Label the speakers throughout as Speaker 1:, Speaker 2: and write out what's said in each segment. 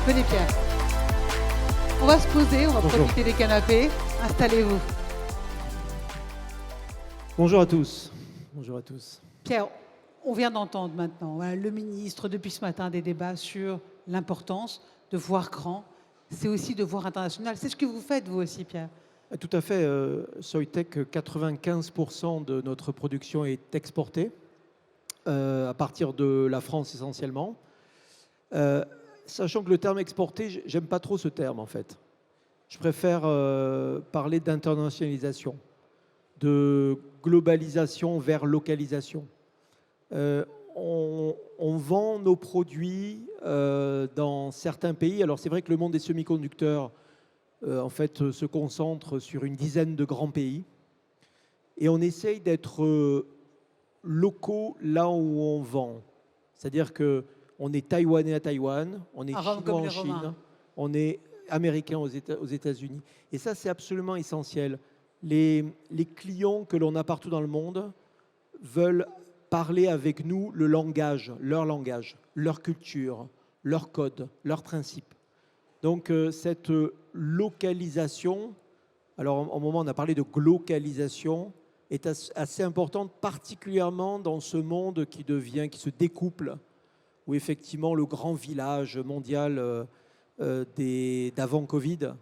Speaker 1: Venez Pierre. On va se poser, on va profiter des canapés. Installez-vous.
Speaker 2: Bonjour à tous. Bonjour à tous.
Speaker 1: Pierre, on vient d'entendre maintenant le ministre depuis ce matin des débats sur l'importance de voir grand. C'est aussi de voir international. C'est ce que vous faites vous aussi Pierre.
Speaker 2: Tout à fait. Soitec, 95% de notre production est exportée à partir de la France essentiellement. Sachant que le terme exporté, j'aime pas trop ce terme en fait. Je préfère parler d'internationalisation, de globalisation vers localisation. On vend nos produits dans certains pays. Alors c'est vrai que le monde des semi-conducteurs en fait se concentre sur une dizaine de grands pays. Et on essaye d'être locaux là où on vend. C'est-à-dire qu'on est taïwanais à Taïwan, on est chinois en Chine, on est américain aux États-Unis. Et ça, c'est absolument essentiel. Les clients que l'on a partout dans le monde veulent parler avec nous le langage, leur culture, leur code, leurs principes. Donc cette localisation, alors au moment on a parlé de glocalisation, est assez importante, particulièrement dans ce monde qui se découple, où effectivement le grand village mondial d'avant Covid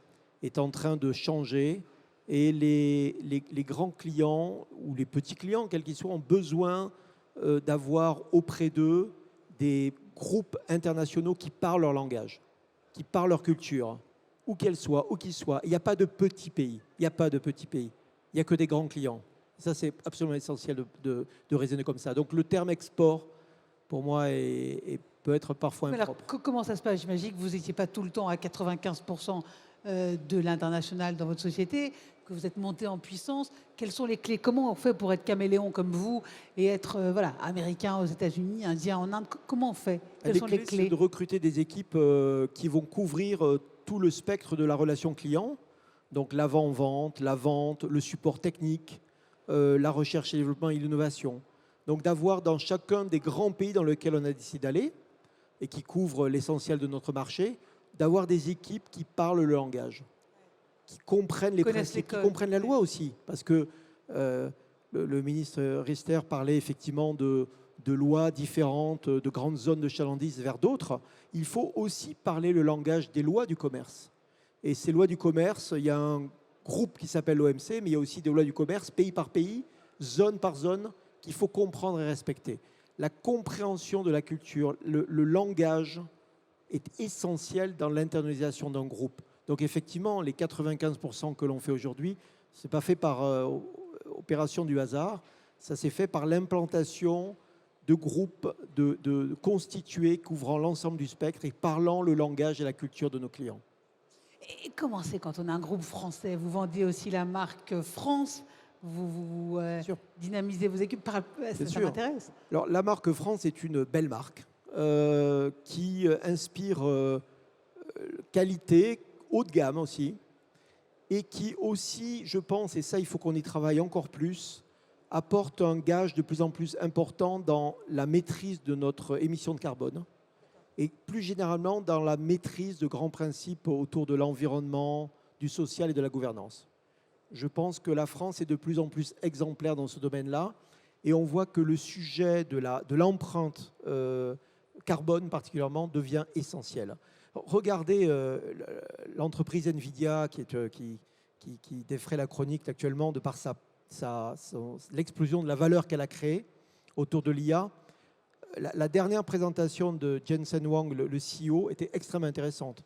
Speaker 2: est en train de changer et les grands clients ou les petits clients, quels qu'ils soient, ont besoin d'avoir auprès d'eux des groupes internationaux qui parlent leur langage, qui parlent leur culture, où qu'elle soit, où qu'ils soient. Il n'y a pas de petits pays, il n'y a pas de petits pays, il n'y a que des grands clients. Ça, c'est absolument essentiel de raisonner comme ça. Donc le terme export, pour moi, peut être parfois impropre.
Speaker 1: Alors, comment ça se passe? J'imagine que vous n'étiez pas tout le temps à 95% de l'international dans votre société, que vous êtes monté en puissance. Quelles sont les clés? Comment on fait pour être caméléon comme vous et être américain aux États-Unis, indien en Inde? Comment on fait? Quelles sont les clés?
Speaker 2: C'est de recruter des équipes qui vont couvrir tout le spectre de la relation client. Donc l'avant-vente, la vente, le support technique, la recherche et développement et l'innovation. Donc d'avoir dans chacun des grands pays dans lesquels on a décidé d'aller et qui couvrent l'essentiel de notre marché, d'avoir des équipes qui parlent le langage, qui comprennent les principes, qui comprennent la loi aussi. Parce que le ministre Riester parlait effectivement de lois différentes, de grandes zones de chalandise vers d'autres. Il faut aussi parler le langage des lois du commerce. Et ces lois du commerce, il y a un groupe qui s'appelle l'OMC, mais il y a aussi des lois du commerce, pays par pays, zone par zone, qu'il faut comprendre et respecter. La compréhension de la culture, le langage est essentiel dans l'internalisation d'un groupe. Donc effectivement, les 95% que l'on fait aujourd'hui, ce n'est pas fait par opération du hasard, ça s'est fait par l'implantation de groupes de constitués couvrant l'ensemble du spectre et parlant le langage et la culture de nos clients.
Speaker 1: Et comment c'est quand on a un groupe français? Vous vendez aussi la marque France, vous dynamisez vos équipes, ça m'intéresse.
Speaker 2: Alors la marque France est une belle marque qui inspire qualité, haut de gamme aussi, et qui aussi, je pense, et ça il faut qu'on y travaille encore plus, apporte un gage de plus en plus important dans la maîtrise de notre émission de carbone et plus généralement dans la maîtrise de grands principes autour de l'environnement, du social et de la gouvernance. Je pense que la France est de plus en plus exemplaire dans ce domaine-là et on voit que le sujet de l'empreinte carbone particulièrement devient essentiel. Regardez l'entreprise Nvidia qui défraie la chronique actuellement de par l'explosion de la valeur qu'elle a créée autour de l'IA. La dernière présentation de Jensen Huang, le CEO, était extrêmement intéressante.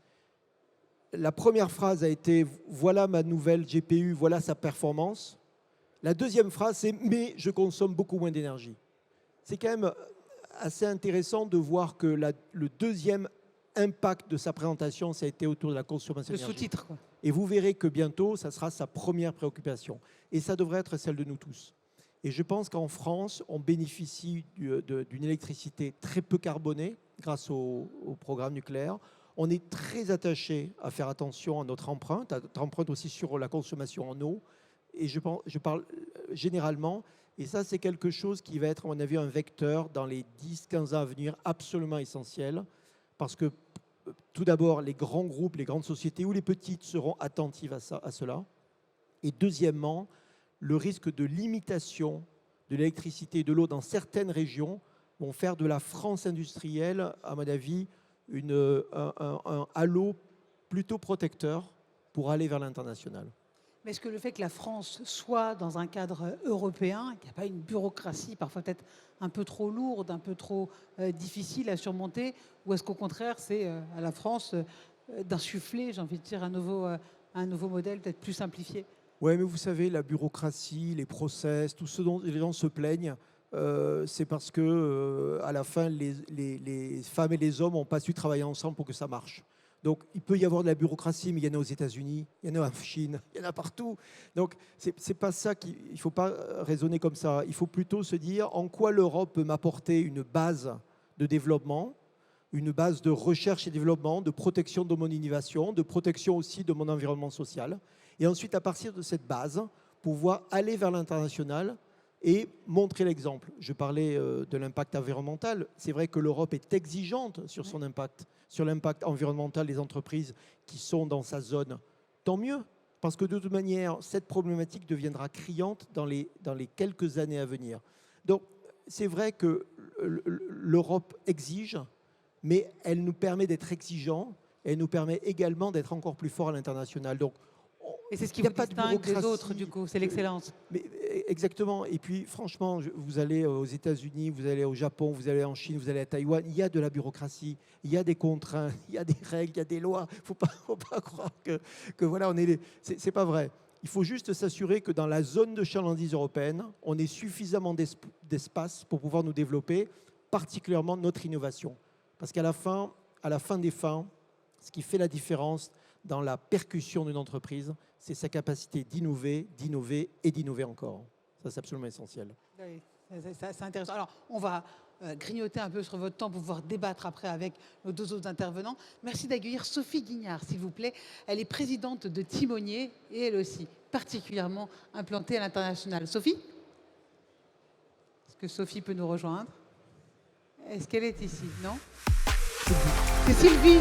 Speaker 2: La première phrase a été « Voilà ma nouvelle GPU, voilà sa performance ». La deuxième phrase, c'est « Mais je consomme beaucoup moins d'énergie ». C'est quand même assez intéressant de voir que le deuxième impact de sa présentation, ça a été autour de la consommation d'énergie.
Speaker 1: Le sous-titre, quoi.
Speaker 2: Et vous verrez que bientôt, ça sera sa première préoccupation. Et ça devrait être celle de nous tous. Et je pense qu'en France, on bénéficie d'une électricité très peu carbonée grâce au programme nucléaire. On est très attaché à faire attention à notre empreinte aussi sur la consommation en eau. Et je parle généralement, et ça c'est quelque chose qui va être à mon avis un vecteur dans les 10-15 ans à venir absolument essentiel, parce que tout d'abord, les grands groupes, les grandes sociétés ou les petites seront attentives à cela. Et deuxièmement, le risque de limitation de l'électricité et de l'eau dans certaines régions vont faire de la France industrielle, à mon avis, un halo plutôt protecteur pour aller vers l'international.
Speaker 1: Mais est-ce que le fait que la France soit dans un cadre européen, qu'il n'y a pas une bureaucratie parfois peut-être un peu trop lourde, un peu trop difficile à surmonter, ou est-ce qu'au contraire c'est à la France d'insuffler, j'ai envie de dire, un nouveau modèle peut-être plus simplifié?
Speaker 2: Oui, mais vous savez, la bureaucratie, les process, tout ce dont les gens se plaignent, c'est parce que à la fin, les femmes et les hommes n'ont pas su travailler ensemble pour que ça marche. Donc, il peut y avoir de la bureaucratie, mais il y en a aux États-Unis, il y en a en Chine, il y en a partout. Donc, c'est pas ça il ne faut pas raisonner comme ça. Il faut plutôt se dire en quoi l'Europe peut m'apporter une base de développement, une base de recherche et développement, de protection de mon innovation, de protection aussi de mon environnement social. Et ensuite, à partir de cette base, pouvoir aller vers l'international et montrer l'exemple. Je parlais de l'impact environnemental. C'est vrai que l'Europe est exigeante sur son impact, sur l'impact environnemental des entreprises qui sont dans sa zone. Tant mieux, parce que de toute manière, cette problématique deviendra criante dans les quelques années à venir. Donc, c'est vrai que l'Europe exige, mais elle nous permet d'être exigeants et elle nous permet également d'être encore plus forts à l'international. Donc,
Speaker 1: et c'est ce qui vous distingue des autres, du coup, c'est l'excellence.
Speaker 2: Mais, exactement. Et puis, franchement, vous allez aux États-Unis, vous allez au Japon, vous allez en Chine, vous allez à Taïwan, il y a de la bureaucratie, il y a des contraintes, il y a des règles, il y a des lois. Il ne faut pas croire que voilà, c'est pas vrai. Il faut juste s'assurer que dans la zone de chalandise européenne, on ait suffisamment d'espace pour pouvoir nous développer, particulièrement notre innovation. Parce qu'à la fin des fins, ce qui fait la différence dans la percussion d'une entreprise, c'est sa capacité d'innover et d'innover encore. Ça, c'est absolument essentiel.
Speaker 1: Oui, c'est intéressant. Alors, on va grignoter un peu sur votre temps pour pouvoir débattre après avec nos deux autres intervenants. Merci d'accueillir Sophie Guignard, s'il vous plaît. Elle est présidente de Timonier et elle aussi particulièrement implantée à l'international. Sophie? Est-ce que Sophie peut nous rejoindre? Est-ce qu'elle est ici? Non? C'est Sylvie.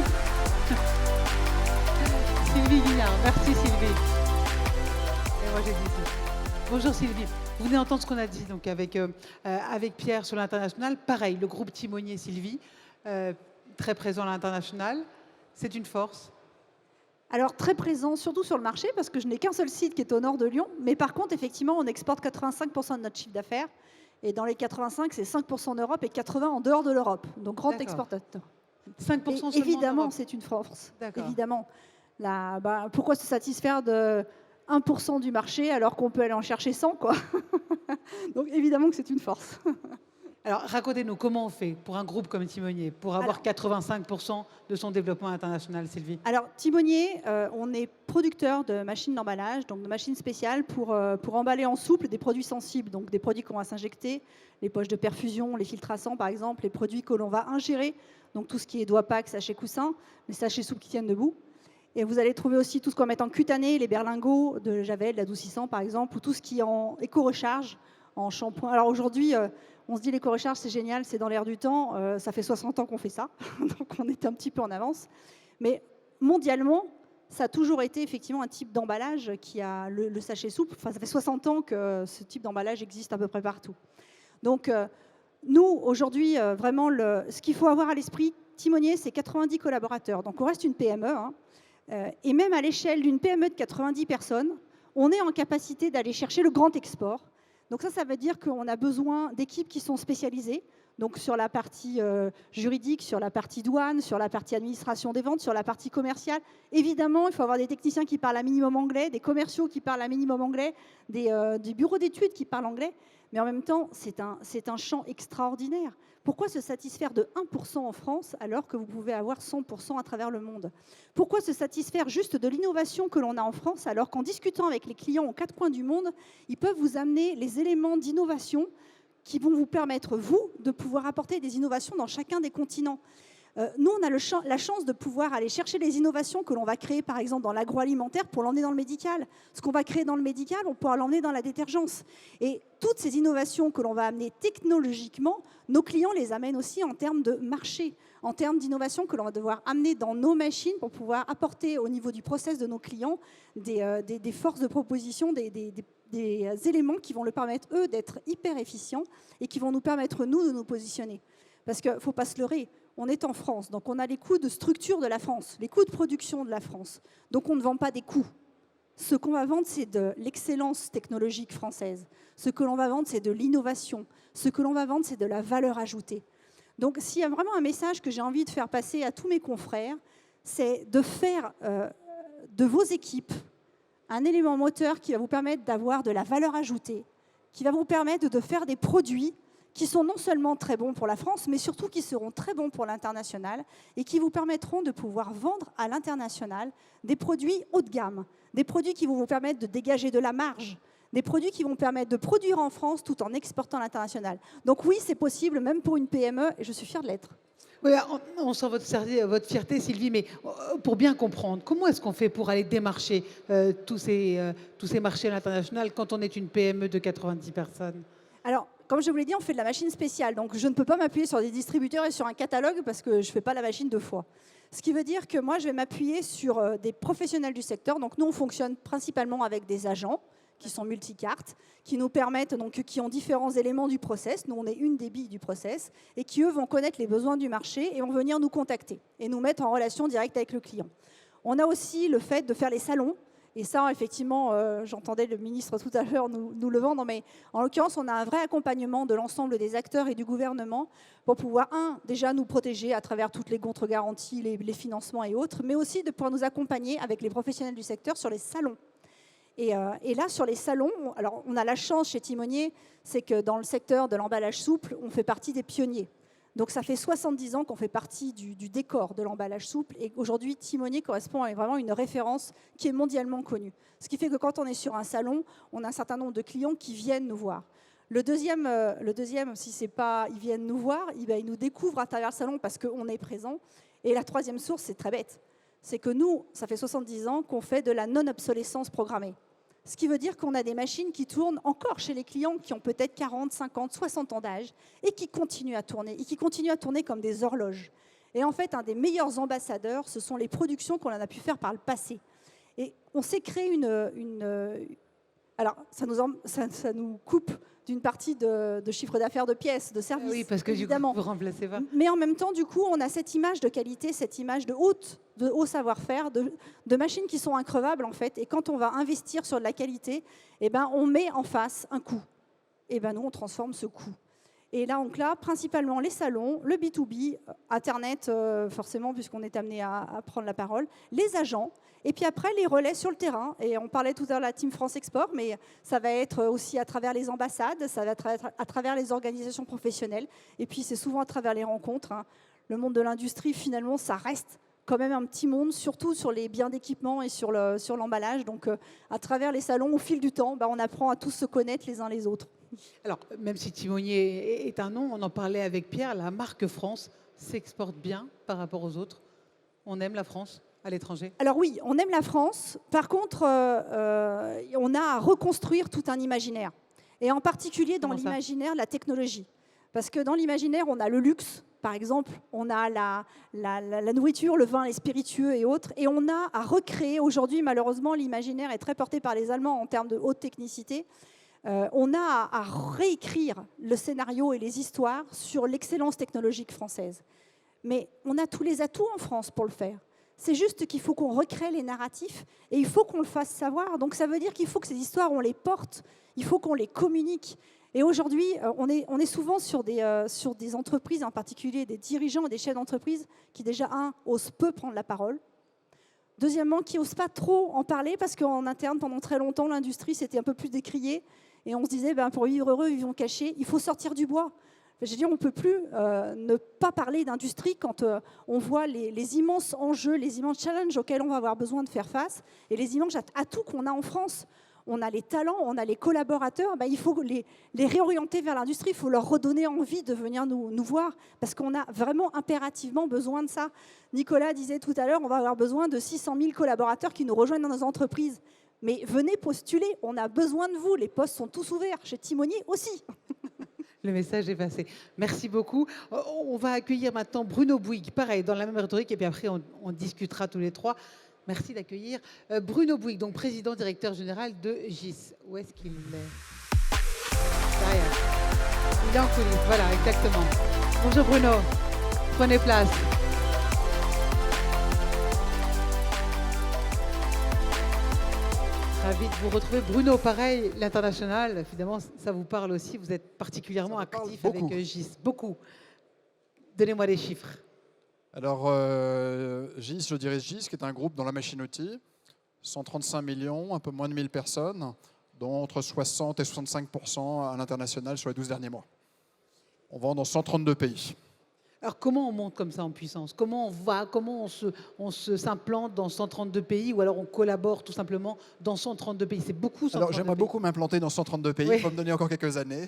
Speaker 1: Sylvie Guignard. Merci Sylvie. Et moi j'ai dit ici. Bonjour Sylvie. Vous venez d'entendre ce qu'on a dit donc, avec Pierre sur l'international. Pareil, le groupe Timonier, Sylvie, très présent à l'international. C'est une force?
Speaker 3: Alors très présent, surtout sur le marché, parce que je n'ai qu'un seul site qui est au nord de Lyon. Mais par contre, effectivement, on exporte 85% de notre chiffre d'affaires. Et dans les 85, c'est 5% en Europe et 80% en dehors de l'Europe. Donc grand exportateur.
Speaker 1: 5% seulement
Speaker 3: évidemment, c'est une force. Évidemment. Pourquoi se satisfaire de 1% du marché alors qu'on peut aller en chercher 100 quoi. Donc évidemment que c'est une force.
Speaker 1: Alors racontez-nous comment on fait pour un groupe comme Timonier pour avoir 85% de son développement international, Sylvie?
Speaker 3: Alors Timonier, on est producteur de machines d'emballage, donc de machines spéciales pour emballer en souple des produits sensibles, donc des produits qu'on va s'injecter, les poches de perfusion, les filtres à sang par exemple, les produits que l'on va ingérer, donc tout ce qui est doigts pack, sachets coussins, les sachets souples qui tiennent debout. Et vous allez trouver aussi tout ce qu'on va mettre en cutané, les berlingots de Javel, l'adoucissant par exemple, ou tout ce qui est en éco-recharge, en shampoing. Alors aujourd'hui, on se dit l'éco-recharge c'est génial, c'est dans l'air du temps, ça fait 60 ans qu'on fait ça, donc on est un petit peu en avance. Mais mondialement, ça a toujours été effectivement un type d'emballage qui a le sachet souple. Enfin, ça fait 60 ans que ce type d'emballage existe à peu près partout. Donc nous, aujourd'hui, vraiment, ce qu'il faut avoir à l'esprit, Timonier, c'est 90 collaborateurs. Donc on reste une PME, hein. Et même à l'échelle d'une PME de 90 personnes, on est en capacité d'aller chercher le grand export. Donc ça veut dire qu'on a besoin d'équipes qui sont spécialisées, donc sur la partie juridique, sur la partie douane, sur la partie administration des ventes, sur la partie commerciale. Évidemment, il faut avoir des techniciens qui parlent un minimum anglais, des commerciaux qui parlent un minimum anglais, des bureaux d'études qui parlent anglais. Mais en même temps, c'est un champ extraordinaire. Pourquoi se satisfaire de 1% en France alors que vous pouvez avoir 100% à travers le monde? Pourquoi se satisfaire juste de l'innovation que l'on a en France alors qu'en discutant avec les clients aux quatre coins du monde, ils peuvent vous amener les éléments d'innovation qui vont vous permettre, vous, de pouvoir apporter des innovations dans chacun des continents? Nous, on a la chance de pouvoir aller chercher les innovations que l'on va créer, par exemple, dans l'agroalimentaire pour l'emmener dans le médical. Ce qu'on va créer dans le médical, on pourra l'emmener dans la détergence. Et toutes ces innovations que l'on va amener technologiquement, nos clients les amènent aussi en termes de marché, en termes d'innovation que l'on va devoir amener dans nos machines pour pouvoir apporter au niveau du process de nos clients des forces de proposition, des éléments qui vont leur permettre, eux, d'être hyper efficients et qui vont nous permettre, nous, de nous positionner. Parce qu'il ne faut pas se leurrer. On est en France, donc on a les coûts de structure de la France, les coûts de production de la France. Donc on ne vend pas des coûts. Ce qu'on va vendre, c'est de l'excellence technologique française. Ce que l'on va vendre, c'est de l'innovation. Ce que l'on va vendre, c'est de la valeur ajoutée. Donc s'il y a vraiment un message que j'ai envie de faire passer à tous mes confrères, c'est de faire de vos équipes un élément moteur qui va vous permettre d'avoir de la valeur ajoutée, qui va vous permettre de faire des produits qui sont non seulement très bons pour la France, mais surtout qui seront très bons pour l'international et qui vous permettront de pouvoir vendre à l'international des produits haut de gamme, des produits qui vont vous permettre de dégager de la marge, des produits qui vont permettre de produire en France tout en exportant à l'international. Donc oui, c'est possible, même pour une PME, et je suis fière de l'être.
Speaker 1: Oui, on sent votre fierté, Sylvie, mais pour bien comprendre, comment est-ce qu'on fait pour aller démarcher tous ces marchés à l'international quand on est une PME de 90 personnes?
Speaker 3: Alors, comme je vous l'ai dit, on fait de la machine spéciale. Donc, je ne peux pas m'appuyer sur des distributeurs et sur un catalogue parce que je ne fais pas la machine deux fois. Ce qui veut dire que moi, je vais m'appuyer sur des professionnels du secteur. Donc, nous, on fonctionne principalement avec des agents qui sont multicartes, qui nous permettent, donc, qui ont différents éléments du process. Nous, on est une des billes du process et qui, eux, vont connaître les besoins du marché et vont venir nous contacter et nous mettre en relation directe avec le client. On a aussi le fait de faire les salons. Et ça, effectivement, j'entendais le ministre tout à l'heure nous le vendre, mais en l'occurrence, on a un vrai accompagnement de l'ensemble des acteurs et du gouvernement pour pouvoir, déjà nous protéger à travers toutes les contre-garanties, les financements et autres, mais aussi de pouvoir nous accompagner avec les professionnels du secteur sur les salons. Et là, sur les salons, alors on a la chance chez Timonier, c'est que dans le secteur de l'emballage souple, on fait partie des pionniers. Donc ça fait 70 ans qu'on fait partie du décor de l'emballage souple et aujourd'hui Timonier correspond à vraiment une référence qui est mondialement connue. Ce qui fait que quand on est sur un salon, on a un certain nombre de clients qui viennent nous voir. Le deuxième si c'est pas ils viennent nous voir, ils nous découvrent à travers le salon parce qu'on est présent. Et la troisième source, c'est très bête, c'est que nous, ça fait 70 ans qu'on fait de la non-obsolescence programmée. Ce qui veut dire qu'on a des machines qui tournent encore chez les clients qui ont peut-être 40, 50, 60 ans d'âge et qui continuent à tourner, et qui continuent à tourner comme des horloges. Et en fait, un des meilleurs ambassadeurs, ce sont les productions qu'on a pu faire par le passé. Et on s'est créé alors, ça nous coupe d'une partie de chiffre d'affaires de pièces, de services.
Speaker 1: Oui, parce que
Speaker 3: évidemment.
Speaker 1: Du coup, vous remplacez pas.
Speaker 3: Mais en même temps, du coup, on a cette image de qualité, cette image de haut savoir-faire, de machines qui sont increvables, en fait. Et quand on va investir sur de la qualité, on met en face un coût. Et nous, on transforme ce coût. Et là, principalement les salons, le B2B, Internet, forcément, puisqu'on est amené à prendre la parole, les agents, et puis après, les relais sur le terrain. Et on parlait tout à l'heure de la Team France Export, mais ça va être aussi à travers les ambassades, ça va être à travers les organisations professionnelles, et puis c'est souvent à travers les rencontres. Le monde de l'industrie, finalement, ça reste quand même un petit monde, surtout sur les biens d'équipement et sur l'emballage. Donc, à travers les salons, au fil du temps, on apprend à tous se connaître les uns les autres.
Speaker 1: Alors, même si Timonier est un nom, on en parlait avec Pierre, la marque France s'exporte bien par rapport aux autres. On aime la France à l'étranger?
Speaker 3: Alors oui, on aime la France. Par contre, on a à reconstruire tout un imaginaire. Et en particulier dans l'imaginaire, la technologie. Parce que dans l'imaginaire, on a le luxe, par exemple, on a la nourriture, le vin, les spiritueux et autres. Et on a à recréer, aujourd'hui, malheureusement, l'imaginaire est très porté par les Allemands en termes de haute technicité. On a à réécrire le scénario et les histoires sur l'excellence technologique française. Mais on a tous les atouts en France pour le faire. C'est juste qu'il faut qu'on recrée les narratifs et il faut qu'on le fasse savoir. Donc ça veut dire qu'il faut que ces histoires, on les porte, il faut qu'on les communique. Et aujourd'hui, on est souvent sur des entreprises, en particulier des dirigeants et des chefs d'entreprise qui déjà, osent peu prendre la parole. Deuxièmement, qui n'osent pas trop en parler parce qu'en interne, pendant très longtemps, l'industrie, c'était un peu plus décrié. Et on se disait, pour vivre heureux, vivons cachés, il faut sortir du bois. Je veux dire, on ne peut plus ne pas parler d'industrie quand on voit les immenses enjeux, les immenses challenges auxquels on va avoir besoin de faire face et les immenses atouts qu'on a en France. on a les talents, on a les collaborateurs, il faut les réorienter vers l'industrie, il faut leur redonner envie de venir nous voir, parce qu'on a vraiment impérativement besoin de ça. Nicolas disait tout à l'heure, on va avoir besoin de 600 000 collaborateurs qui nous rejoignent dans nos entreprises. Mais venez postuler, on a besoin de vous, les postes sont tous ouverts, chez Timonier aussi.
Speaker 1: Le message est passé. Merci beaucoup. On va accueillir maintenant Bruno Bouygues, pareil, dans la même rhétorique, et puis après, on discutera tous les trois. Merci d'accueillir Bruno Bouygues, donc président directeur général de GIS. Où est-ce qu'il est? Derrière. Il est en coulisses, voilà, exactement. Bonjour Bruno, prenez place. Ravi de vous retrouver. Bruno, pareil, l'international, évidemment, ça vous parle aussi. Vous êtes particulièrement actif avec GIS. Beaucoup. Donnez-moi des chiffres.
Speaker 4: Alors, GIS, je dirige GIS, qui est un groupe dans la machine-outil. 135 millions, un peu moins de 1000 personnes, dont entre 60 et 65% à l'international sur les 12 derniers mois. On vend dans 132 pays.
Speaker 1: Alors, comment on monte comme ça en puissance? Comment on s'implante dans 132 pays, ou alors on collabore tout simplement dans 132 pays? C'est beaucoup, 132
Speaker 4: Alors, j'aimerais beaucoup m'implanter dans 132 pays.
Speaker 1: Oui.
Speaker 4: Il faut me donner encore quelques années.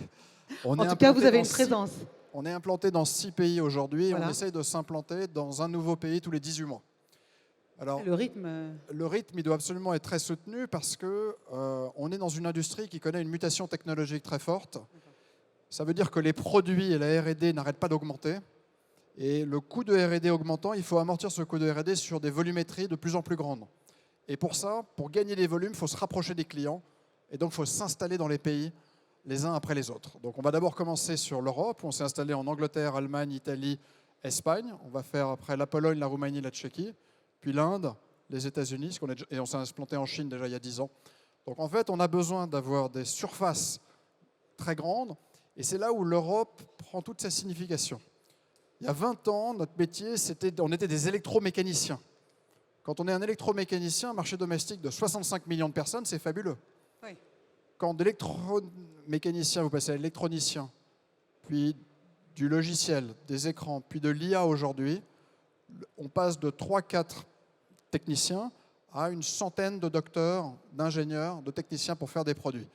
Speaker 1: En tout cas, vous avez une présence.
Speaker 4: On est implanté dans 6 pays aujourd'hui.
Speaker 1: Voilà.
Speaker 4: On essaye de s'implanter dans un nouveau pays tous les 18 mois. Alors,
Speaker 1: Le rythme.
Speaker 4: il doit absolument être très soutenu parce qu'on est dans une industrie qui connaît une mutation technologique très forte. Ça veut dire que les produits et la R&D n'arrêtent pas d'augmenter. Et le coût de R&D augmentant, il faut amortir ce coût de R&D sur des volumétries de plus en plus grandes. Et pour ça, pour gagner des volumes, il faut se rapprocher des clients. Et donc, il faut s'installer dans les pays les uns après les autres. Donc, on va d'abord commencer sur l'Europe. On s'est installé en Angleterre, Allemagne, Italie, Espagne. On va faire après la Pologne, la Roumanie, la Tchéquie. Puis l'Inde, les États-Unis. Et on s'est implanté en Chine déjà il y a 10 ans. Donc, en fait, on a besoin d'avoir des surfaces très grandes. Et c'est là où l'Europe prend toute sa signification. Il y a 20 ans, notre métier, on était des électromécaniciens. Quand on est un électromécanicien, un marché domestique de 65 millions de personnes, c'est fabuleux.
Speaker 1: Oui.
Speaker 4: Quand d'électromécanicien, vous passez à électronicien, puis du logiciel, des écrans, puis de l'IA aujourd'hui, on passe de 3-4 techniciens à une centaine de docteurs, d'ingénieurs, de techniciens pour faire des produits.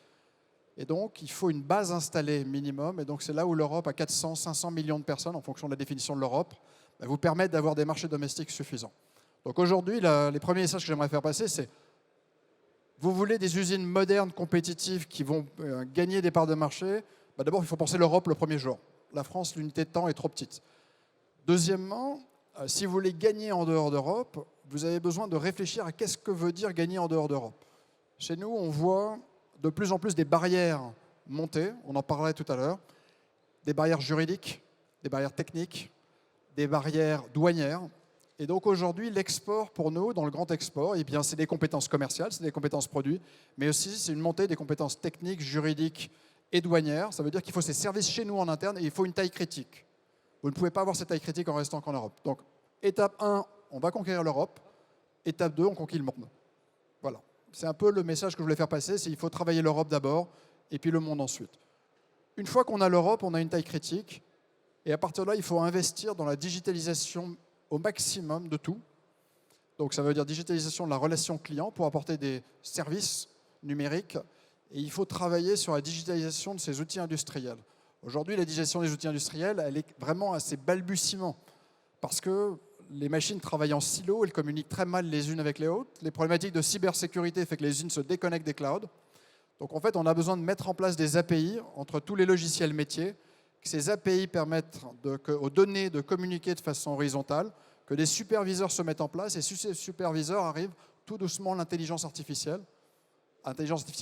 Speaker 4: Et donc, il faut une base installée minimum. Et donc, c'est là où l'Europe, à 400, 500 millions de personnes, en fonction de la définition de l'Europe, vous permet d'avoir des marchés domestiques suffisants. Donc aujourd'hui, les premiers messages que j'aimerais faire passer, c'est vous voulez des usines modernes, compétitives, qui vont gagner des parts de marché, d'abord, il faut penser l'Europe le premier jour. La France, l'unité de temps est trop petite. Deuxièmement, si vous voulez gagner en dehors d'Europe, vous avez besoin de réfléchir à qu'est-ce que veut dire gagner en dehors d'Europe. Chez nous, on voit de plus en plus des barrières monter, on en parlait tout à l'heure, des barrières juridiques, des barrières techniques, des barrières douanières. Et donc aujourd'hui, l'export pour nous, dans le grand export, eh bien, c'est des compétences commerciales, c'est des compétences produits, mais aussi c'est une montée des compétences techniques, juridiques et douanières. Ça veut dire qu'il faut ces services chez nous en interne et il faut une taille critique. Vous ne pouvez pas avoir cette taille critique en restant qu'en Europe. Donc, étape 1, on va conquérir l'Europe. Étape 2, on conquit le monde. Voilà. C'est un peu le message que je voulais faire passer, c'est qu'il faut travailler l'Europe d'abord et puis le monde ensuite. Une fois qu'on a l'Europe, on a une taille critique et à partir de là, il faut investir dans la digitalisation au maximum de tout. Donc ça veut dire digitalisation de la relation client pour apporter des services numériques et il faut travailler sur la digitalisation de ces outils industriels. Aujourd'hui, la digitalisation des outils industriels, elle est vraiment à ses balbutiements parce que les machines travaillent en silo, elles communiquent très mal les unes avec les autres. Les problématiques de cybersécurité font que les usines se déconnectent des clouds. Donc en fait, on a besoin de mettre en place des API entre tous les logiciels métiers, que ces API permettent aux données de communiquer de façon horizontale, que des superviseurs se mettent en place, et sur ces superviseurs arrive tout doucement l'intelligence artificielle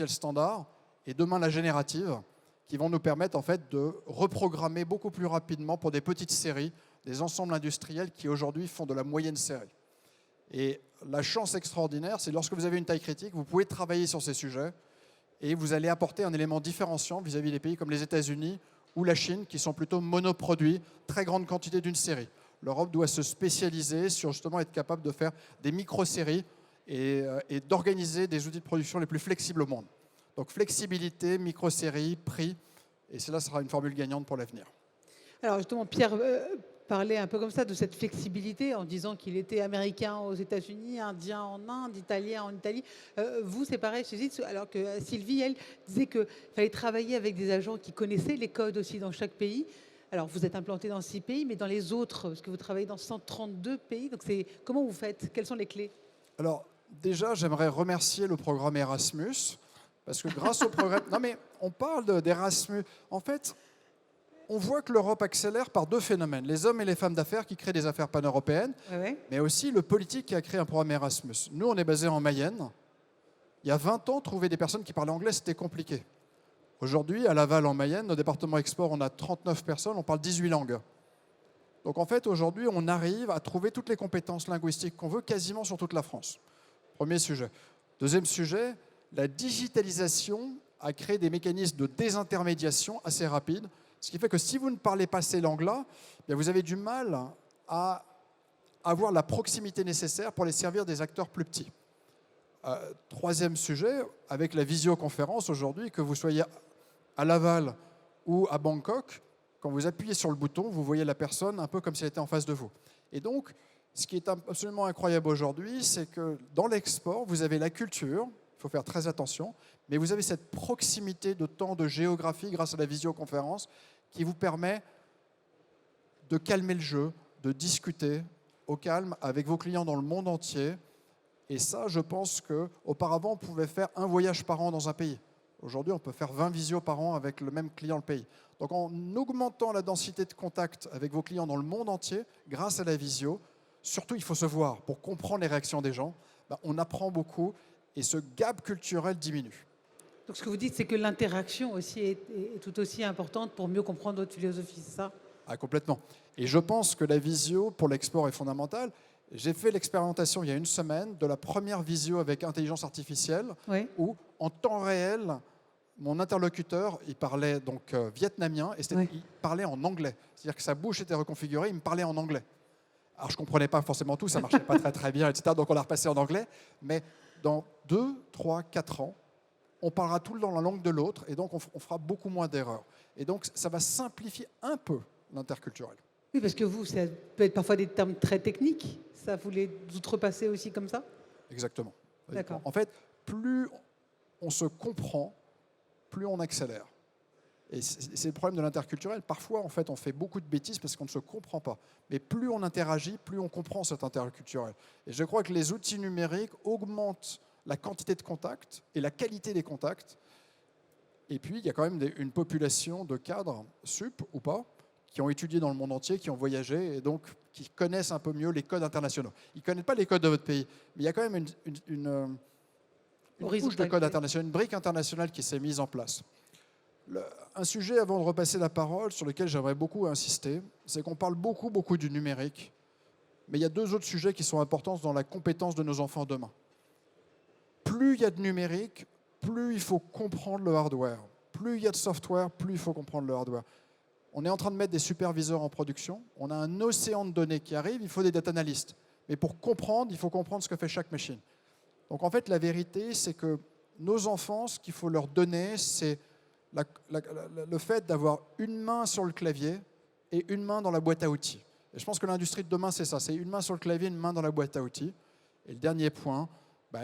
Speaker 4: standard, et demain la générative, qui vont nous permettre en fait de reprogrammer beaucoup plus rapidement pour des petites séries des ensembles industriels qui aujourd'hui font de la moyenne série. Et la chance extraordinaire, c'est lorsque vous avez une taille critique, vous pouvez travailler sur ces sujets et vous allez apporter un élément différenciant vis-à-vis des pays comme les États-Unis ou la Chine qui sont plutôt monoproduits, très grande quantité d'une série. L'Europe doit se spécialiser sur justement être capable de faire des micro-séries et d'organiser des outils de production les plus flexibles au monde. Donc flexibilité, micro-séries, prix, et cela sera une formule gagnante pour l'avenir.
Speaker 1: Alors justement, Pierre parlait un peu comme ça de cette flexibilité en disant qu'il était américain aux États-Unis, indien en Inde, italien en Italie. Vous, c'est pareil chez Zitz, alors que Sylvie, elle, disait qu'il fallait travailler avec des agents qui connaissaient les codes aussi dans chaque pays. Alors, vous êtes implanté dans 6 pays, mais dans les autres, parce que vous travaillez dans 132 pays. Donc, comment vous faites? Quelles sont les clés?
Speaker 4: Alors, déjà, j'aimerais remercier le programme Erasmus, parce que grâce au programme... Non, mais on parle d'Erasmus. En fait, on voit que l'Europe accélère par deux phénomènes. Les hommes et les femmes d'affaires qui créent des affaires pan-européennes, mais aussi le politique qui a créé un programme Erasmus. Nous, on est basé en Mayenne. Il y a 20 ans, trouver des personnes qui parlaient anglais, c'était compliqué. Aujourd'hui, à Laval, en Mayenne, nos départements export, on a 39 personnes, on parle 18 langues. Donc en fait, aujourd'hui, on arrive à trouver toutes les compétences linguistiques qu'on veut quasiment sur toute la France. Premier sujet. Deuxième sujet, la digitalisation a créé des mécanismes de désintermédiation assez rapides, ce qui fait que si vous ne parlez pas ces langues-là, vous avez du mal à avoir la proximité nécessaire pour les servir des acteurs plus petits. Troisième sujet, avec la visioconférence aujourd'hui, que vous soyez à Laval ou à Bangkok, quand vous appuyez sur le bouton, vous voyez la personne un peu comme si elle était en face de vous. Et donc, ce qui est absolument incroyable aujourd'hui, c'est que dans l'export, vous avez la culture, il faut faire très attention, mais vous avez cette proximité de temps, de géographie grâce à la visioconférence qui vous permet de calmer le jeu, de discuter au calme avec vos clients dans le monde entier. Et ça, je pense qu'auparavant, on pouvait faire un voyage par an dans un pays. Aujourd'hui, on peut faire 20 visios par an avec le même client le pays. Donc en augmentant la densité de contact avec vos clients dans le monde entier, grâce à la visio, surtout il faut se voir pour comprendre les réactions des gens, on apprend beaucoup et ce gap culturel diminue.
Speaker 1: Donc ce que vous dites, c'est que l'interaction aussi est tout aussi importante pour mieux comprendre votre philosophie, c'est ça?
Speaker 4: Complètement. Et je pense que la visio pour l'export est fondamentale. J'ai fait l'expérimentation il y a une semaine de la première visio avec intelligence artificielle, où en temps réel, mon interlocuteur, il parlait donc vietnamien et il parlait en anglais. C'est-à-dire que sa bouche était reconfigurée, il me parlait en anglais. Alors je ne comprenais pas forcément tout, ça ne marchait pas très bien, etc. Donc on l'a repassé en anglais. Mais dans 2, 3, 4 ans, on parlera tout dans la langue de l'autre et donc on fera beaucoup moins d'erreurs. Et donc ça va simplifier un peu l'interculturel.
Speaker 1: Oui, parce que vous, ça peut être parfois des termes très techniques. Ça, vous les outrepasser aussi comme ça?
Speaker 4: Exactement.
Speaker 1: D'accord.
Speaker 4: En fait, plus on se comprend, plus on accélère. Et c'est le problème de l'interculturel. Parfois, en fait, on fait beaucoup de bêtises parce qu'on ne se comprend pas. Mais plus on interagit, plus on comprend cet interculturel. Et je crois que les outils numériques augmentent la quantité de contacts et la qualité des contacts. Et puis, il y a quand même une population de cadres, sup ou pas, qui ont étudié dans le monde entier, qui ont voyagé et donc qui connaissent un peu mieux les codes internationaux. Ils ne connaissent pas les codes de votre pays, mais il y a quand même une couche de codes internationaux, une brique internationale qui s'est mise en place. Un sujet, avant de repasser la parole, sur lequel j'aimerais beaucoup insister, c'est qu'on parle beaucoup du numérique, mais il y a deux autres sujets qui sont importants dans la compétence de nos enfants demain. Plus il y a de numérique, plus il faut comprendre le hardware. Plus il y a de software, plus il faut comprendre le hardware. On est en train de mettre des superviseurs en production. On a un océan de données qui arrive. Il faut des data analysts. Mais pour comprendre, il faut comprendre ce que fait chaque machine. Donc en fait, la vérité, c'est que nos enfants, ce qu'il faut leur donner, c'est le fait d'avoir une main sur le clavier et une main dans la boîte à outils. Et je pense que l'industrie de demain, c'est ça. C'est une main sur le clavier, une main dans la boîte à outils. Et le dernier point,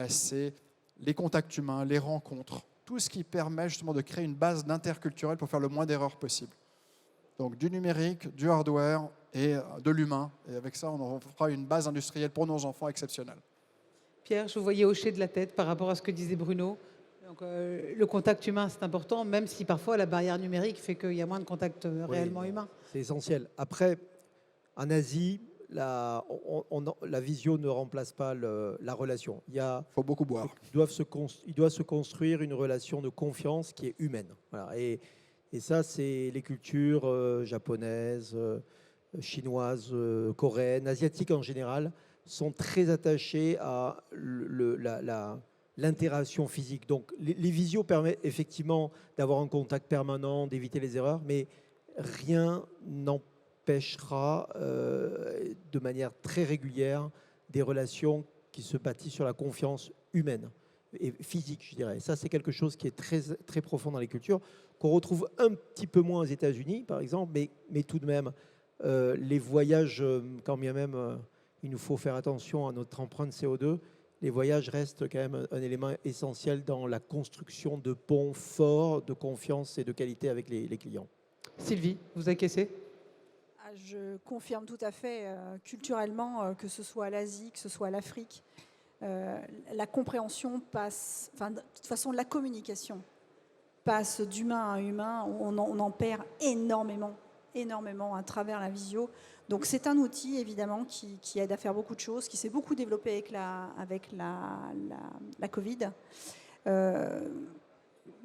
Speaker 4: c'est les contacts humains, les rencontres. Tout ce qui permet justement de créer une base d'interculturel pour faire le moins d'erreurs possible. Donc du numérique, du hardware et de l'humain. Et avec ça, on fera une base industrielle pour nos enfants exceptionnelle.
Speaker 1: Pierre, je vous voyais hocher de la tête par rapport à ce que disait Bruno. Donc, le contact humain, c'est important, même si parfois la barrière numérique fait qu'il y a moins de contact réellement humain.
Speaker 2: C'est essentiel. Après, en Asie, la visio ne remplace pas la relation. Il
Speaker 4: faut beaucoup boire.
Speaker 2: Il doit se construire une relation de confiance qui est humaine. Voilà. Et ça, c'est les cultures japonaises, chinoises, coréennes, asiatiques en général, sont très attachées à l'interaction physique. Donc, les visios permettent effectivement d'avoir un contact permanent, d'éviter les erreurs, mais rien n'empêchera de manière très régulière des relations qui se bâtissent sur la confiance humaine et physique, je dirais. Ça, c'est quelque chose qui est très, très profond dans les cultures, qu'on retrouve un petit peu moins aux États-Unis, par exemple, mais tout de même, les voyages, quand bien même il nous faut faire attention à notre empreinte CO2, les voyages restent quand même un élément essentiel dans la construction de ponts forts, de confiance et de qualité avec les clients.
Speaker 1: Sylvie, vous acquiescez?
Speaker 3: Je confirme tout à fait, culturellement, que ce soit l'Asie, que ce soit l'Afrique, la compréhension passe, enfin, de toute façon, la communication passe d'humain à humain, on en perd énormément à travers la visio. Donc c'est un outil évidemment qui aide à faire beaucoup de choses, qui s'est beaucoup développé avec la Covid.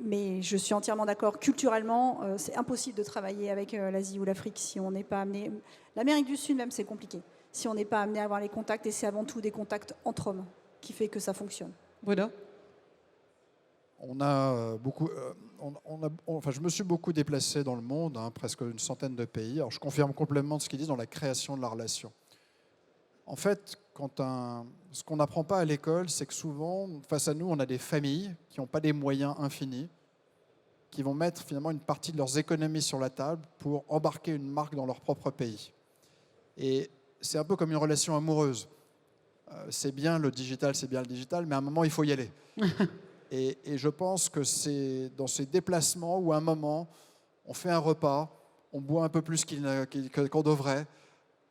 Speaker 3: Mais je suis entièrement d'accord, culturellement, c'est impossible de travailler avec l'Asie ou l'Afrique si on n'est pas amené... L'Amérique du Sud même, c'est compliqué. Si on n'est pas amené à avoir les contacts, et c'est avant tout des contacts entre hommes qui fait que ça fonctionne.
Speaker 1: Bruno?
Speaker 4: On a beaucoup, enfin, je me suis beaucoup déplacé dans le monde, hein, presque une centaine de pays. Alors, je confirme complètement ce qu'ils disent dans la création de la relation. En fait, ce qu'on n'apprend pas à l'école, c'est que souvent, face à nous, on a des familles qui n'ont pas des moyens infinis, qui vont mettre finalement une partie de leurs économies sur la table pour embarquer une marque dans leur propre pays. Et c'est un peu comme une relation amoureuse. C'est bien le digital, mais à un moment, il faut y aller. Et je pense que c'est dans ces déplacements où à un moment, on fait un repas, on boit un peu plus qu'on devrait,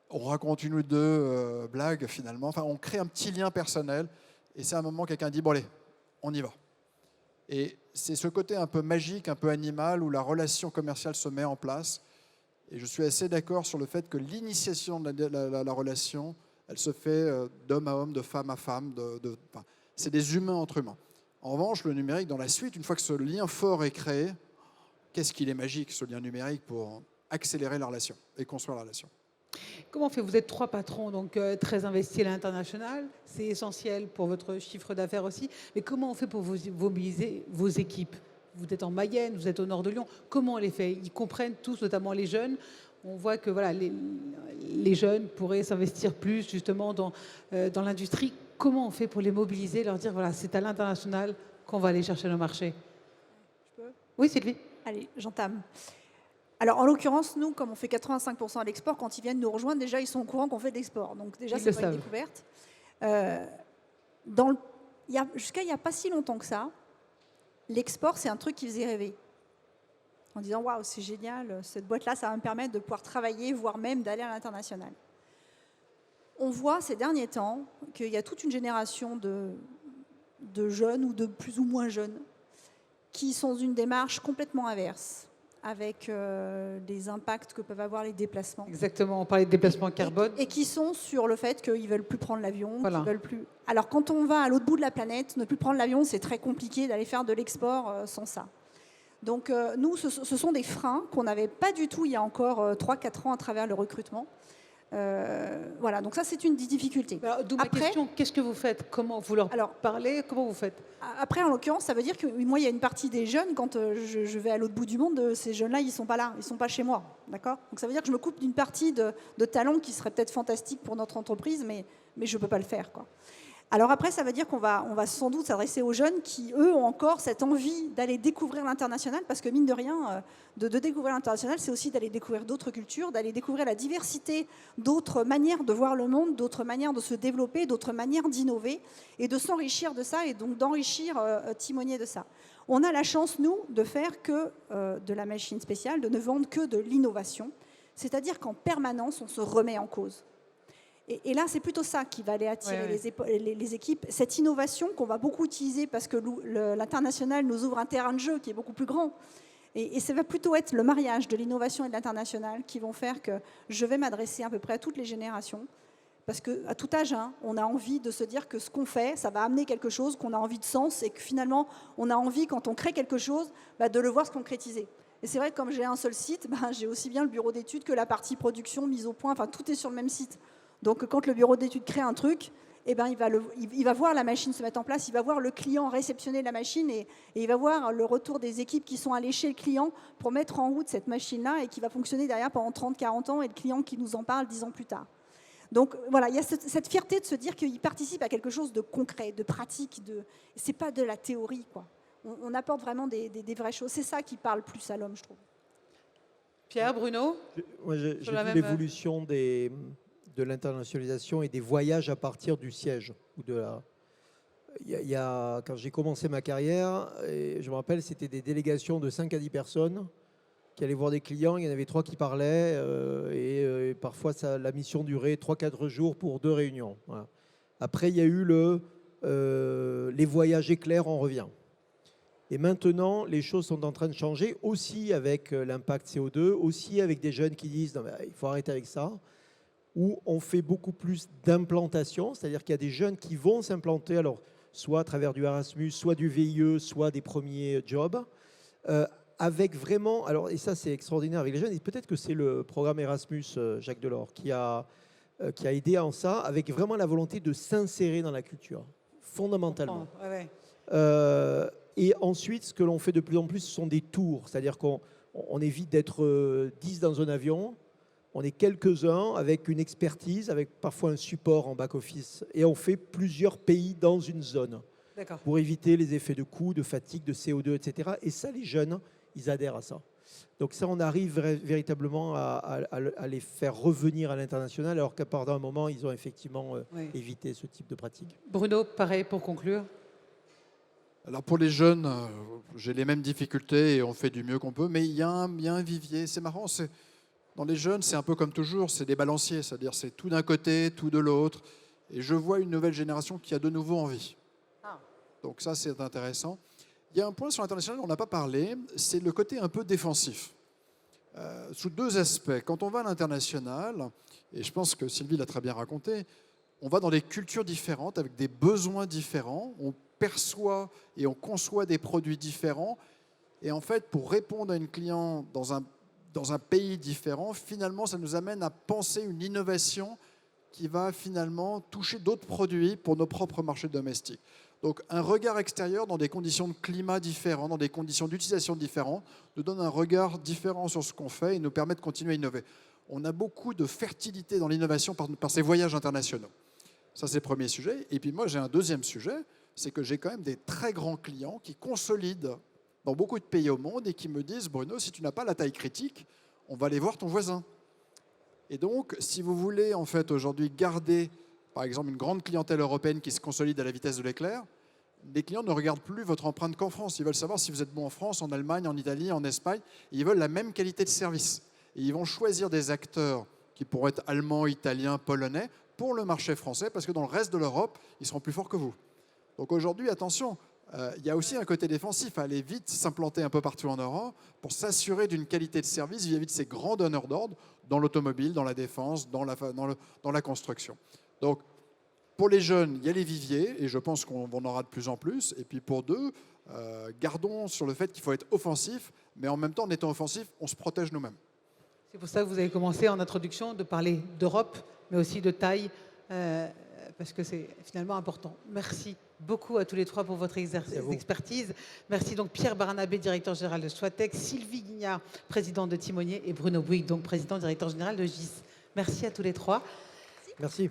Speaker 4: on raconte une ou deux blagues finalement, enfin on crée un petit lien personnel et c'est un moment où quelqu'un dit « bon allez, on y va ». Et c'est ce côté un peu magique, un peu animal où la relation commerciale se met en place. Et je suis assez d'accord sur le fait que l'initiation de la relation, elle se fait d'homme à homme, de femme à femme, enfin, c'est des humains entre humains. En revanche, le numérique, dans la suite, une fois que ce lien fort est créé, qu'est-ce qu'il est magique, ce lien numérique, pour accélérer la relation et construire la relation.
Speaker 1: Comment on fait? Vous êtes 3 patrons, donc très investis à l'international. C'est essentiel pour votre chiffre d'affaires aussi. Mais comment on fait pour mobiliser vos équipes? Vous êtes en Mayenne, vous êtes au nord de Lyon. Comment on les fait? Ils comprennent tous, notamment les jeunes. On voit que voilà, les jeunes pourraient s'investir plus justement dans l'industrie. Comment on fait pour les mobiliser, leur dire voilà, c'est à l'international qu'on va aller chercher nos marchés?
Speaker 3: Je peux?
Speaker 1: Oui, Sylvie.
Speaker 3: Allez, j'entame. Alors, en l'occurrence, nous, comme on fait 85% à l'export, quand ils viennent nous rejoindre, déjà, ils sont au courant qu'on fait de l'export. Donc, déjà, c'est pas une découverte. Jusqu'à il n'y a pas si longtemps que ça, l'export, c'est un truc qui faisait rêver. En disant, waouh, c'est génial, cette boîte-là, ça va me permettre de pouvoir travailler, voire même d'aller à l'international. On voit ces derniers temps qu'il y a toute une génération de jeunes ou de plus ou moins jeunes qui sont dans une démarche complètement inverse avec les impacts que peuvent avoir les déplacements.
Speaker 1: Exactement, on parlait de déplacement carbone.
Speaker 3: Et qui sont sur le fait qu'ils ne veulent plus prendre l'avion.
Speaker 1: Voilà.
Speaker 3: Veulent plus... Alors quand on va à l'autre bout de la planète, ne plus prendre l'avion, c'est très compliqué d'aller faire de l'export sans ça. Donc nous, ce sont des freins qu'on n'avait pas du tout il y a encore 3-4 ans à travers le recrutement. Voilà, donc ça c'est une des difficultés.
Speaker 1: D'où ma question, qu'est-ce que vous faites? Comment vous leur parlez? Comment vous faites?
Speaker 3: Après, en l'occurrence, ça veut dire que moi, il y a une partie des jeunes, quand je vais à l'autre bout du monde, ces jeunes-là, ils ne sont pas là, ils ne sont pas chez moi. D'accord? Donc ça veut dire que je me coupe d'une partie de talents qui serait peut-être fantastique pour notre entreprise, mais je ne peux pas le faire, quoi. Alors après, ça veut dire qu'on va sans doute s'adresser aux jeunes qui, eux, ont encore cette envie d'aller découvrir l'international, parce que mine de rien, de découvrir l'international, c'est aussi d'aller découvrir d'autres cultures, d'aller découvrir la diversité d'autres manières de voir le monde, d'autres manières de se développer, d'autres manières d'innover, et de s'enrichir de ça, et donc d'enrichir Timonier de ça. On a la chance, nous, de faire que de la machine spéciale, de ne vendre que de l'innovation, c'est-à-dire qu'en permanence, on se remet en cause. Et là, c'est plutôt ça qui va aller attirer les équipes. Cette innovation qu'on va beaucoup utiliser parce que l'international nous ouvre un terrain de jeu qui est beaucoup plus grand. Et ça va plutôt être le mariage de l'innovation et de l'international qui vont faire que je vais m'adresser à peu près à toutes les générations. Parce qu'à tout âge, hein, on a envie de se dire que ce qu'on fait, ça va amener quelque chose, qu'on a envie de sens et que finalement, on a envie, quand on crée quelque chose, de le voir se concrétiser. Et c'est vrai que comme j'ai un seul site, j'ai aussi bien le bureau d'études que la partie production, mise au point, enfin tout est sur le même site. Donc quand le bureau d'études crée un truc, il va voir la machine se mettre en place, il va voir le client réceptionner la machine et il va voir le retour des équipes qui sont allées chez le client pour mettre en route cette machine-là et qui va fonctionner derrière pendant 30-40 ans et le client qui nous en parle 10 ans plus tard. Donc voilà, il y a cette fierté de se dire qu'il participe à quelque chose de concret, de pratique, c'est pas de la théorie, quoi. On apporte vraiment des vraies choses. C'est ça qui parle plus à l'homme, je trouve.
Speaker 1: Pierre, Bruno?
Speaker 2: Moi, j'ai
Speaker 1: Sur la
Speaker 2: vu
Speaker 1: même-
Speaker 2: l'évolution de l'internationalisation et des voyages à partir du siège. Ou de la... Quand j'ai commencé ma carrière, et je me rappelle, c'était des délégations de 5 à 10 personnes qui allaient voir des clients. Il y en avait 3 qui parlaient et parfois la mission durait 3-4 jours pour 2 réunions. Voilà. Après, il y a eu les voyages éclairs, on revient. Et maintenant, les choses sont en train de changer, aussi avec l'impact CO2, aussi avec des jeunes qui disent non, mais il faut arrêter avec ça, où on fait beaucoup plus d'implantation, c'est-à-dire qu'il y a des jeunes qui vont s'implanter, alors soit à travers du Erasmus, soit du VIE, soit des premiers jobs, avec vraiment, alors, et ça c'est extraordinaire avec les jeunes, et peut-être que c'est le programme Erasmus, Jacques Delors, qui a aidé en ça, avec vraiment la volonté de s'insérer dans la culture, fondamentalement.
Speaker 1: Ouais, ouais.
Speaker 2: Et ensuite, ce que l'on fait de plus en plus, ce sont des tours. C'est-à-dire qu'on évite d'être 10 dans un avion. On est quelques-uns avec une expertise, avec parfois un support en back-office. Et on fait plusieurs pays dans une zone
Speaker 1: D'accord.
Speaker 2: pour éviter les effets de coût, de fatigue, de CO2, etc. Et ça, les jeunes, ils adhèrent à ça. Donc ça, on arrive véritablement à les faire revenir à l'international, alors qu'à part d'un moment, ils ont effectivement
Speaker 1: Oui.
Speaker 2: évité ce type de pratique.
Speaker 1: Bruno, pareil pour conclure.
Speaker 4: Alors pour les jeunes, j'ai les mêmes difficultés et on fait du mieux qu'on peut, mais il y a un vivier. C'est marrant, dans les jeunes, c'est un peu comme toujours, c'est des balanciers, c'est-à-dire c'est tout d'un côté, tout de l'autre. Et je vois une nouvelle génération qui a de nouveau envie.
Speaker 1: Ah.
Speaker 4: Donc ça, c'est intéressant. Il y a un point sur l'international, on n'a pas parlé, c'est le côté un peu défensif. Sous 2 aspects. Quand on va à l'international, et je pense que Sylvie l'a très bien raconté, on va dans des cultures différentes, avec des besoins différents, on perçoit et on conçoit des produits différents. Et en fait, pour répondre à une client dans un pays différent, finalement, ça nous amène à penser une innovation qui va finalement toucher d'autres produits pour nos propres marchés domestiques. Donc un regard extérieur dans des conditions de climat différentes, dans des conditions d'utilisation différentes, nous donne un regard différent sur ce qu'on fait et nous permet de continuer à innover. On a beaucoup de fertilité dans l'innovation par ces voyages internationaux. Ça, c'est le premier sujet. Et puis moi, j'ai un deuxième sujet, c'est que j'ai quand même des très grands clients qui consolident dans beaucoup de pays au monde et qui me disent « Bruno, si tu n'as pas la taille critique, on va aller voir ton voisin ». Et donc, si vous voulez en fait aujourd'hui garder, par exemple, une grande clientèle européenne qui se consolide à la vitesse de l'éclair, les clients ne regardent plus votre empreinte qu'en France. Ils veulent savoir si vous êtes bon en France, en Allemagne, en Italie, en Espagne. Et ils veulent la même qualité de service. Et ils vont choisir des acteurs qui pourraient être allemands, italiens, polonais, pour le marché français, parce que dans le reste de l'Europe, ils seront plus forts que vous. Donc aujourd'hui, attention, il y a aussi un côté défensif à aller vite s'implanter un peu partout en Europe pour s'assurer d'une qualité de service vis-à-vis de ces grands donneurs d'ordre dans l'automobile, dans la défense, dans la construction. Donc, pour les jeunes, il y a les viviers, et je pense qu'on en aura de plus en plus. Et puis pour deux, gardons sur le fait qu'il faut être offensif, mais en même temps, en étant offensif, on se protège nous-mêmes.
Speaker 1: C'est pour ça que vous avez commencé en introduction de parler d'Europe, mais aussi de taille, parce que c'est finalement important. Merci beaucoup à tous les 3 pour votre expertise. Merci donc Pierre Barnabé, directeur général de Soitec, Sylvie Guignard, présidente de Timonier, et Bruno Bouygues, donc président directeur général de GIS. Merci à tous les 3.
Speaker 2: Merci.